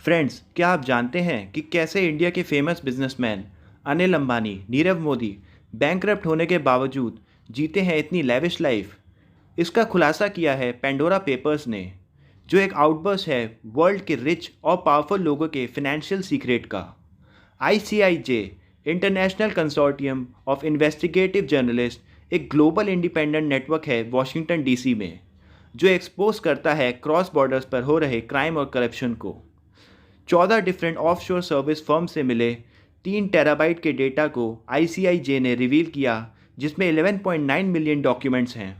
Friends, क्या आप जानते हैं कि कैसे इंडिया के famous businessman Anil Ambani, Nirav Modi bankrupt होने के बावजूद जीते हैं इतनी लेविश लाइफ? इसका खुलासा किया है पेंडोरा पेपर्स ने, जो एक आउटबर्स्ट है वर्ल्ड के रिच और पावरफुल लोगों के फाइनेंशियल सीक्रेट का। ICIJ international consortium of investigative journalist एक ग्लोबल इंडिपेंडेंट नेटवर्क है वॉशिंगटन DC में, जो एक्सपोज करता है क्रॉस बॉर्डर्स पर हो रहे क्राइम और करप्शन को। 14 डिफरेंट ऑफशोर सर्विस फर्म से मिले 3 टेराबाइट के डेटा को ICIJ ने रिवील किया, जिसमें 11.9 मिलियन डॉक्यूमेंट्स हैं।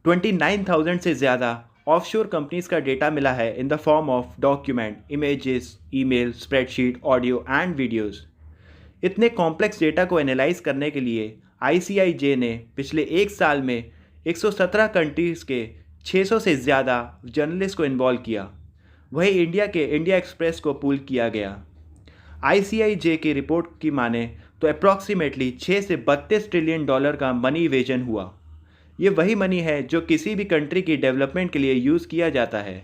29,000 से ज़्यादा ऑफशोर कंपनीज का डेटा मिला है in the form of document, images, email, spreadsheet, audio and videos. इतने कॉम्प्लेक्स डेटा को एनालाइज करने के लिए ICIJ ने पिछले एक साल में 117 कंट्रीज़ के 600 से ज़्यादा जर्नलिस्ट को इन्वॉल्व किया। वहीं इंडिया के इंडिया एक्सप्रेस को पूल किया गया। ICIJ की रिपोर्ट की माने तो अप्रॉक्सीमेटली 6 से 32 ट्रिलियन डॉलर का मनी इवेजन हुआ। ये वही मनी है जो किसी भी कंट्री की डेवलपमेंट के लिए यूज़ किया जाता है।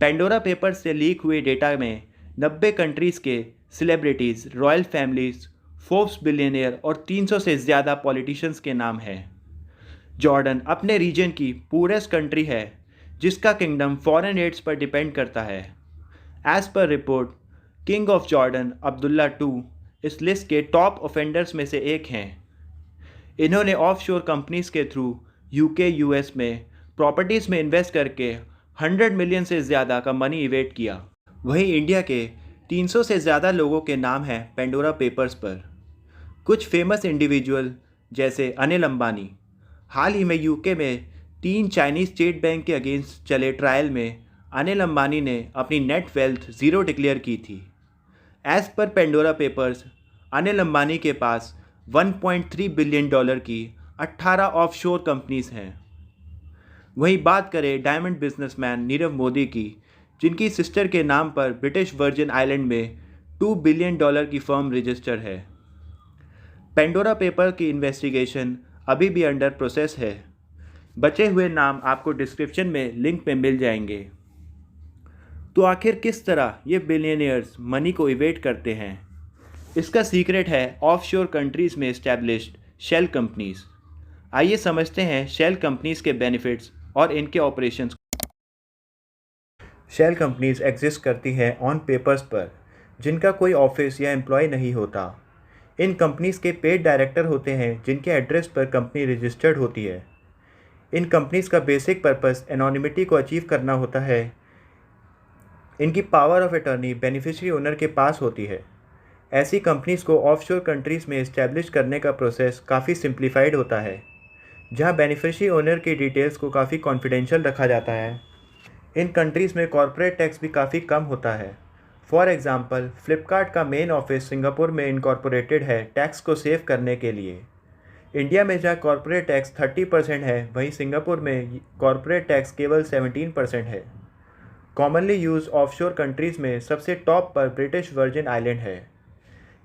पेंडोरा पेपर्स से लीक हुए डेटा में 90 कंट्रीज़ के celebrities, royal families, Forbes billionaire और 300 से ज़्यादा पॉलिटिशियंस के नाम हैं। जॉर्डन अपने रीजन की पूरेस्ट कंट्री है, जिसका किंगडम फॉरेन एड्स पर डिपेंड करता है। As per report, king of Jordan Abdullah II इस लिस्ट के टॉप ऑफेंडर्स में से एक हैं। इन्होंने ऑफशोर कंपनीज के थ्रू UK, US में प्रॉपर्टीज़ में इन्वेस्ट करके 100 मिलियन से ज़्यादा का मनी इवेट किया। वहीं इंडिया के 300 से ज़्यादा लोगों के नाम हैं पेंडोरा पेपर्स पर। कुछ फेमस इंडिविजुअल जैसे अनिल अंबानी, हाल ही में UK में 3 चाइनीज़ स्टेट बैंक के अगेंस्ट चले ट्रायल में अनिल अंबानी ने अपनी नेट वेल्थ ज़ीरो डिक्लेयर की थी। As per Pandora papers, Anil Ambani के पास 1.3 बिलियन डॉलर की 18 ऑफशोर कंपनीज हैं। वहीं बात करें डायमंड बिजनेसमैन नीरव मोदी की, जिनकी सिस्टर के नाम पर ब्रिटिश वर्जिन आइलैंड में 2 बिलियन डॉलर की फर्म रजिस्टर है। पेंडोरा पेपर की इन्वेस्टिगेशन अभी भी अंडर प्रोसेस है। बचे हुए नाम आपको डिस्क्रिप्शन में लिंक में मिल जाएंगे। तो आखिर किस तरह ये बिलियनियर्स मनी को इवेट करते हैं? इसका सीक्रेट है ऑफशोर कंट्रीज़ में इस्टेब्लिश्ड शेल कंपनीज। आइए समझते हैं शेल कंपनीज के बेनिफिट्स और इनके ऑपरेशंस। शेल कंपनीज एग्जिस्ट करती हैं ऑन पेपर्स पर, जिनका कोई ऑफिस या एम्प्लॉय नहीं होता। इन कंपनीज के पेड डायरेक्टर होते हैं, जिनके एड्रेस पर कंपनी रजिस्टर्ड होती है। इन कंपनीज का बेसिक पर्पस एनोनिमिटी को अचीव करना होता है। इनकी power of attorney beneficiary owner के पास होती है। ऐसी कंपनीज को ऑफशोर कंट्रीज़ में इस्टेब्लिश करने का प्रोसेस काफ़ी सिंप्लीफाइड होता है, जहां बेनिफिशियरी ओनर की डिटेल्स को काफ़ी कॉन्फिडेंशियल रखा जाता है। इन कंट्रीज़ में कॉरपोरेट टैक्स भी काफ़ी कम होता है। फॉर एग्ज़ाम्पल, फ्लिपकार्ट का मेन ऑफिस सिंगापुर में इनकॉर्पोरेटेड है टैक्स को सेव करने के लिए। इंडिया में जहाँ कॉरपोरेट टैक्स 30% है, वहीं सिंगापुर में कॉरपोरेट टैक्स केवल 17% है। कॉमनली यूज ऑफशोर कंट्रीज़ में सबसे टॉप पर ब्रिटिश वर्जिन आइलैंड है।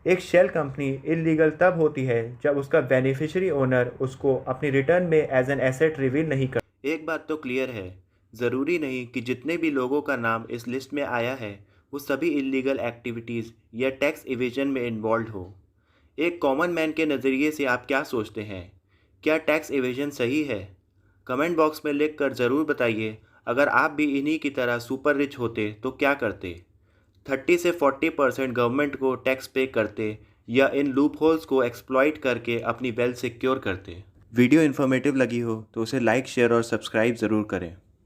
एक शेल कंपनी इलीगल तब होती है जब उसका बेनिफिशियरी ओनर उसको अपनी रिटर्न में एज एन एसेट रिवील नहीं कर। एक बात तो क्लियर है, ज़रूरी नहीं कि जितने भी लोगों का नाम इस लिस्ट में आया है वो सभी इलीगल एक्टिविटीज़ या टैक्स इवेजन में इन्वॉल्व हो। एक कॉमन मैन के नज़रिए से आप क्या सोचते हैं? क्या टैक्स इवेजन सही है? कमेंट बॉक्स में लिख कर ज़रूर बताइए। अगर आप भी इन्हीं की तरह सुपर रिच होते तो क्या करते? 30 से 40% गवर्नमेंट को टैक्स पे करते या इन लूप होल्स को एक्सप्लॉइट करके अपनी वेल्थ सिक्योर करते? वीडियो इन्फॉर्मेटिव लगी हो तो उसे लाइक, शेयर और सब्सक्राइब ज़रूर करें।